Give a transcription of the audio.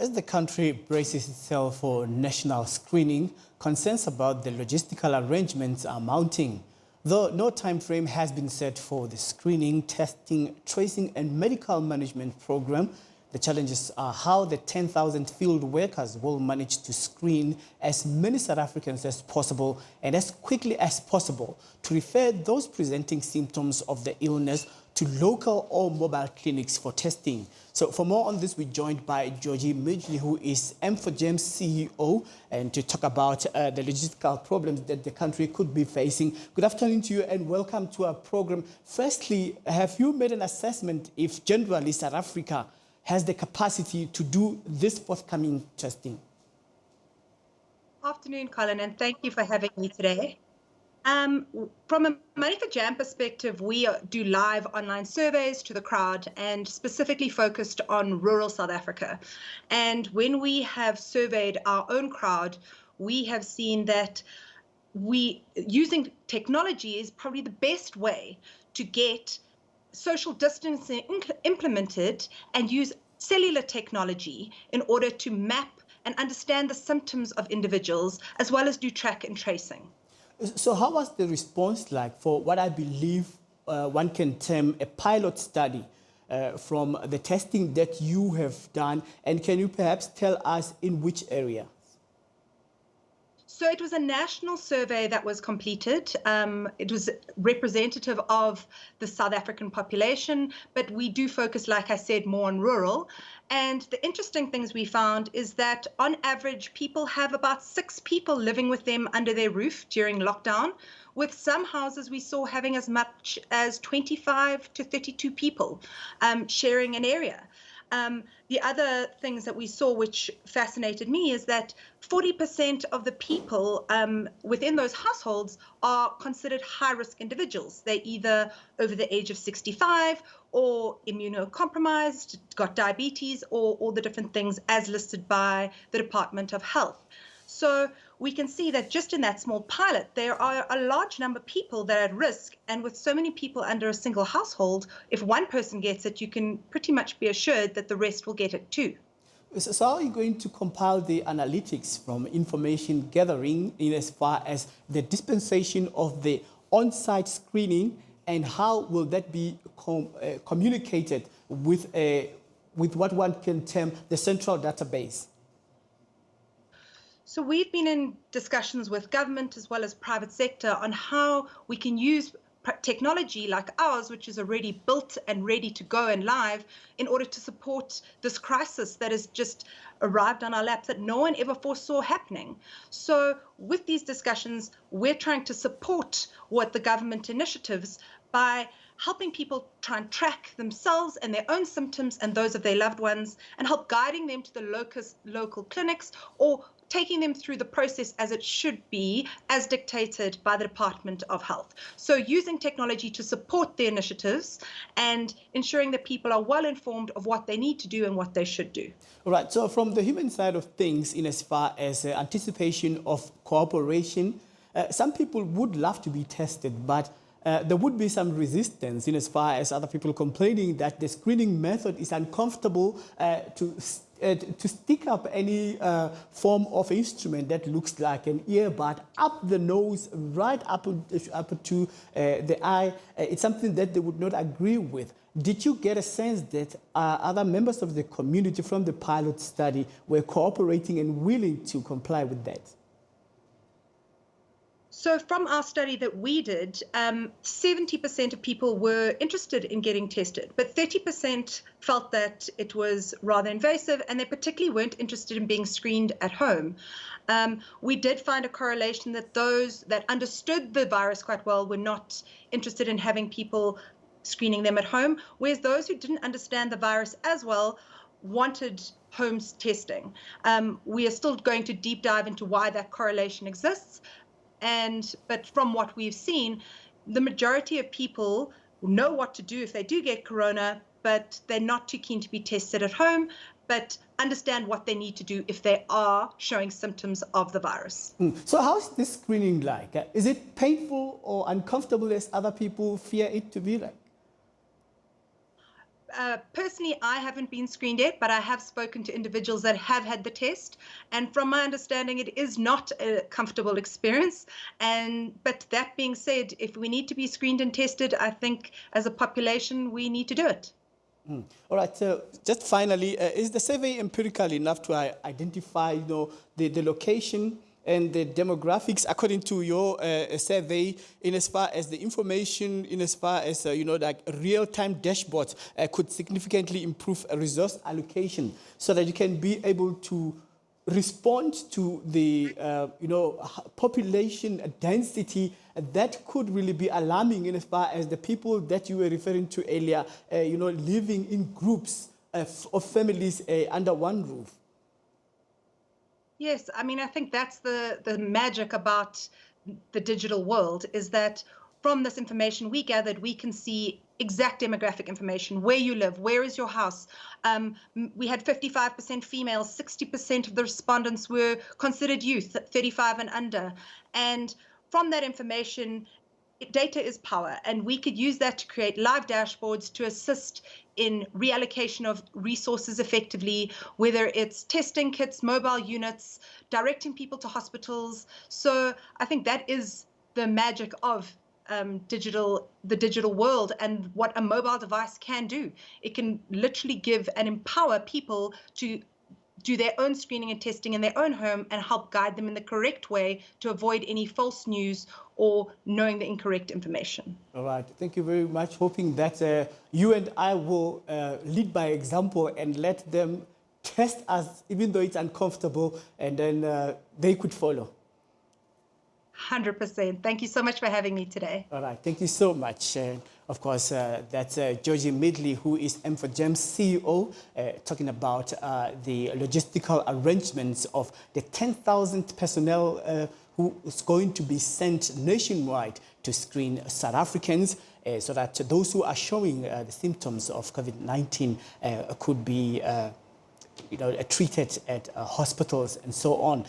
As the country braces itself for national screening, concerns about the logistical arrangements are mounting. Though no time frame has been set for the screening, testing, tracing and medical management program, the challenges are how the 10,000 field workers will manage to screen as many South Africans as possible and as quickly as possible to refer those presenting symptoms of the illness to local or mobile clinics for testing. So for more on this, we're joined by Georgie Midgley, who is M4Gem's CEO, and to talk about the logistical problems that the country could be facing. Good afternoon to you and welcome to our program. Firstly, have you made an assessment if generally South Africa has the capacity to do this forthcoming testing? Afternoon, Colin, and thank you for having me today. From a Money for Jam perspective, we do live online surveys to the crowd and specifically focused on rural South Africa. And when we have surveyed our own crowd, we have seen that using technology is probably the best way to get social distancing implemented and use cellular technology in order to map and understand the symptoms of individuals, as well as do track and tracing. So how was the response like for what I believe one can term a pilot study from the testing that you have done? And can you perhaps tell us in which area? So it was a national survey that was completed. It was representative of the South African population, but we do focus, like I said, more on rural. And the interesting things we found is that on average, people have about 6 people living with them under their roof during lockdown, with some houses we saw having as much as 25 to 32 people sharing an area. The other things that we saw, which fascinated me, is that 40% of the people within those households are considered high-risk individuals. They're either over the age of 65 or immunocompromised, got diabetes, or all the different things as listed by the Department of Health. So we can see that just in that small pilot, there are a large number of people that are at risk. And with so many people under a single household, if one person gets it, you can pretty much be assured that the rest will get it too. So how are you going to compile the analytics from information gathering in as far as the dispensation of the on-site screening, and how will that be communicated with what one can term the central database? So we've been in discussions with government as well as private sector on how we can use technology like ours, which is already built and ready to go and live, in order to support this crisis that has just arrived on our laps that no one ever foresaw happening. So with these discussions, we're trying to support what the government initiatives by helping people try and track themselves and their own symptoms and those of their loved ones, and help guiding them to the local clinics, or taking them through the process as it should be, as dictated by the Department of Health. So using technology to support the initiatives and ensuring that people are well informed of what they need to do and what they should do. All right, so from the human side of things, in as far as anticipation of cooperation, some people would love to be tested, but there would be some resistance in as far as other people complaining that the screening method is uncomfortable to stick up any form of instrument that looks like an earbud up the nose, right up to the eye. It's something that they would not agree with. Did you get a sense that other members of the community from the pilot study were cooperating and willing to comply with that? So from our study that we did, 70% of people were interested in getting tested, but 30% felt that it was rather invasive, and they particularly weren't interested in being screened at home. We did find a correlation that those that understood the virus quite well were not interested in having people screening them at home, whereas those who didn't understand the virus as well wanted home testing. We are still going to deep dive into why that correlation exists. But from what we've seen, the majority of people know what to do if they do get corona, but they're not too keen to be tested at home, but understand what they need to do if they are showing symptoms of the virus. So how's this screening like? Is it painful or uncomfortable as other people fear it to be like? Personally, I haven't been screened yet, but I have spoken to individuals that have had the test. And from my understanding, it is not a comfortable experience. But that being said, if we need to be screened and tested, I think as a population, we need to do it. All right, so just finally, is the survey empirical enough to identify, the location and the demographics according to your survey, in as far as the information, in as far as, like real-time dashboards could significantly improve resource allocation so that you can be able to respond to the, population density that could really be alarming in as far as the people that you were referring to earlier, living in groups of families under one roof? Yes, I mean, I think that's the magic about the digital world, is that from this information we gathered, we can see exact demographic information, where you live, where is your house. We had 55% females, 60% of the respondents were considered youth, 35 and under. And from that information, data is power, and we could use that to create live dashboards to assist in reallocation of resources effectively, whether it's testing kits, mobile units, directing people to hospitals. So I think that is the magic of the digital world and what a mobile device can do. It can literally give and empower people to do their own screening and testing in their own home and help guide them in the correct way to avoid any false news or knowing the incorrect information. All right. Thank you very much. Hoping that you and I will lead by example and let them test us, even though it's uncomfortable, and then they could follow. 100%. Thank you so much for having me today. All right. Thank you so much. Of course, that's Georgie Midgley, who is M4GEM's CEO, talking about the logistical arrangements of the 10,000 personnel who is going to be sent nationwide to screen South Africans so that those who are showing the symptoms of COVID-19 could be treated at hospitals and so on.